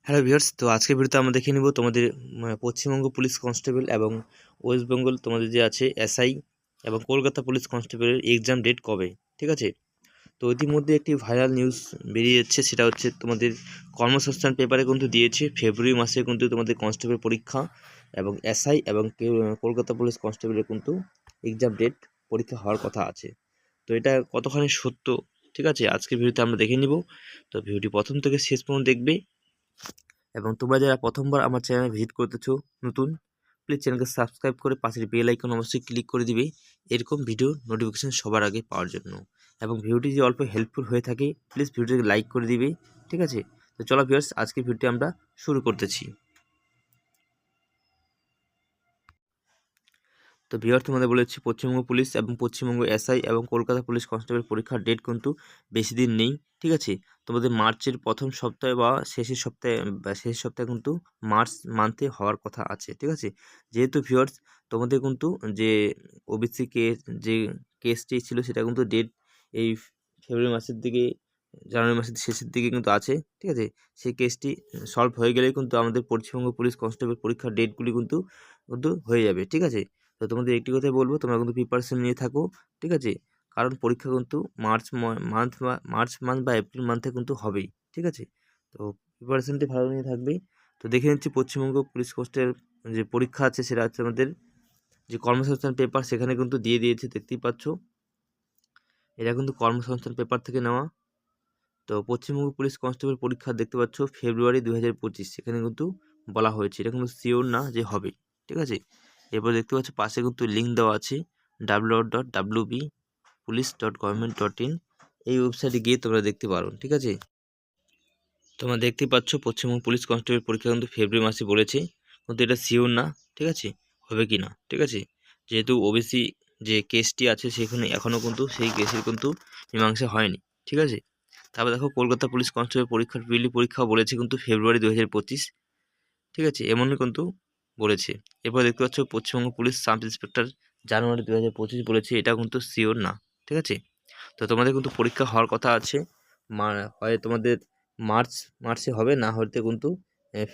Hello viewers, তো আজকের ভিডিওতে আমরা দেখে নিব তোমাদের পশ্চিমবঙ্গ পুলিশ কনস্টেবল এবং ওয়েস্ট বেঙ্গল তোমাদের যে আছে এসআই এবং কলকাতা পুলিশ কনস্টেবলের এক্সাম ডেট কবে। ঠিক আছে, তো ইতিমধ্যে একটি ভাইরাল নিউজ বেরিয়ে যাচ্ছে, সেটা হচ্ছে তোমাদের কর্মসংস্থান পেপারে কিন্তু দিয়েছে ফেব্রুয়ারি মাসে কিন্তু তোমাদের কনস্টেবল পরীক্ষা এবং এসআই এবং কলকাতা পুলিশ কনস্টেবলের কিন্তু এক্সাম ডেট পরীক্ষা হওয়ার কথা আছে। তো এটা কতখানি সত্য, ঠিক আছে, আজকের ভিডিওতে আমরা দেখে নিব। তো ভিডিওটি প্রথম থেকে শেষ পর্যন্ত দেখবে এবং তোমরা যারা প্রথমবার আমার চ্যানেল ভিজিট করতেছো নতুন, প্লিজ চ্যানেলকে সাবস্ক্রাইব করে পাশের বেল আইকন অবশ্যই ক্লিক করে দিবে এরকম ভিডিও নোটিফিকেশন সবার আগে পাওয়ার জন্য। এবং ভিডিওটি যদি অল্প হেল্পফুল হয়ে থাকে প্লিজ ভিডিওটিকে লাইক করে দিবে। ঠিক আছে, তো চলো ভিউয়ার্স, আজকের ভিডিওটি আমরা শুরু করতেছি। তো ভিউয়ার্স, তোমাদের বলেছি পশ্চিমবঙ্গ পুলিশ এবং পশ্চিমবঙ্গ এসআই এবং কলকাতা পুলিশ কনস্টেবল পরীক্ষার ডেট কিন্তু বেশি দিন নেই। ঠিক আছে, তোমাদের মার্চের প্রথম সপ্তাহে বা শেষের সপ্তাহে কিন্তু মার্চ মান্থে হওয়ার কথা আছে। ঠিক আছে, যেহেতু ভিউয়ার্স তোমাদের কিন্তু যে ওবিসি কেস যে কেসটি ছিল সেটা কিন্তু ডেট এই ফেব্রুয়ারি মাসের দিকে, জানুয়ারি মাসের শেষের দিকে কিন্তু আছে। ঠিক আছে, সেই কেসটি সলভ হয়ে গেলেই কিন্তু আমাদের পশ্চিমবঙ্গ পুলিশ কনস্টেবল পরীক্ষার ডেটগুলি কিন্তু কিন্তু হয়ে যাবে। ঠিক আছে, তো তোমাদের একটি কথাই বলবো, তোমরা কিন্তু প্রিপারেশন নিয়ে থাকো। ঠিক আছে, কারণ পরীক্ষা কিন্তু মার্চ মান্থ বা এপ্রিল মান্থে কিন্তু হবেই। ঠিক আছে, তো প্রিপারেশনটি ভালো নিয়ে থাকবে। তো দেখে নিচ্ছি পশ্চিমবঙ্গ পুলিশ কনস্টেবল যে পরীক্ষা আছে সেটা হচ্ছে আমাদের যে কর্মসংস্থান পেপার, সেখানে কিন্তু দিয়ে দিয়েছে, দেখতেই পাচ্ছ এটা কিন্তু কর্মসংস্থান পেপার থেকে নেওয়া। তো পশ্চিমবঙ্গ পুলিশ কনস্টেবল পরীক্ষা দেখতে পাচ্ছ ফেব্রুয়ারি 2025, সেখানে কিন্তু বলা হয়েছে, এটা কিন্তু শিওর না যে হবে। ঠিক আছে, এরপর দেখতে পাচ্ছ পাশে কিন্তু লিঙ্ক দেওয়া আছে www.wbpolice.government.in, এই ওয়েবসাইটে গিয়ে তোমরা দেখতে পারো। ঠিক আছে, তোমরা দেখতে পাচ্ছ পশ্চিমবঙ্গ পুলিশ কনস্টেবল পরীক্ষা কিন্তু ফেব্রুয়ারি মাসে বলেছে, কিন্তু এটা শিওর না। ঠিক আছে, হবে কি না। ঠিক আছে, যেহেতু ওবিসি যে কেসটি আছে সেখানে এখনও কিন্তু সেই কেসের কিন্তু মীমাংসা হয়নি। ঠিক আছে, তারপর দেখো কলকাতা পুলিশ কনস্টেবল পরীক্ষার প্রিলি পরীক্ষা বলেছে কিন্তু ফেব্রুয়ারি 2025। ঠিক আছে, এমনই কিন্তু বলেছে। এরপর দেখতে পাচ্ছ পশ্চিমবঙ্গ পুলিশ সাব ইন্সপেক্টর জানুয়ারি 2025 বলেছে, এটা কিন্তু শিওর না। ঠিক আছে, তো তোমাদের কিন্তু পরীক্ষা হওয়ার কথা আছে, হয় তোমাদের মার্চে হবে, না হতে কিন্তু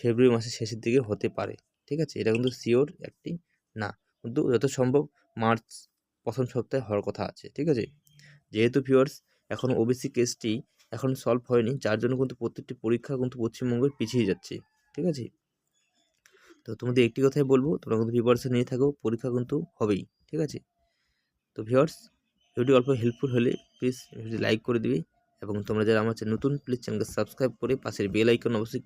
ফেব্রুয়ারি মাসের শেষের দিকে হতে পারে। ঠিক আছে, এটা কিন্তু শিওর একটি না, কিন্তু যত সম্ভব মার্চ প্রথম সপ্তাহে হওয়ার কথা আছে। ঠিক আছে, যেহেতু ভিউয়ার্স এখন ওবিসি কেসটি এখন সলভ হয়নি, যার জন্য কিন্তু প্রত্যেকটি পরীক্ষা কিন্তু পশ্চিমবঙ্গে পিছিয়ে যাচ্ছে। ঠিক আছে, তো তোমাদের একটি কথাই বলবো, তোমরা কিন্তু প্রিপারেশন নিয়ে থাকো, পরীক্ষা কিন্তু হবেই। ঠিক আছে, তো ভিউয়ার্স ভিডিওটি অল্প হেল্পফুল হলে প্লিজ ভিডিওটি লাইক করে দিবে এবং তোমরা যারা আমার চ্যানেল নতুন প্লিজ চ্যানেলকে সাবস্ক্রাইব করে পাশের বেল আইকন অবশ্যই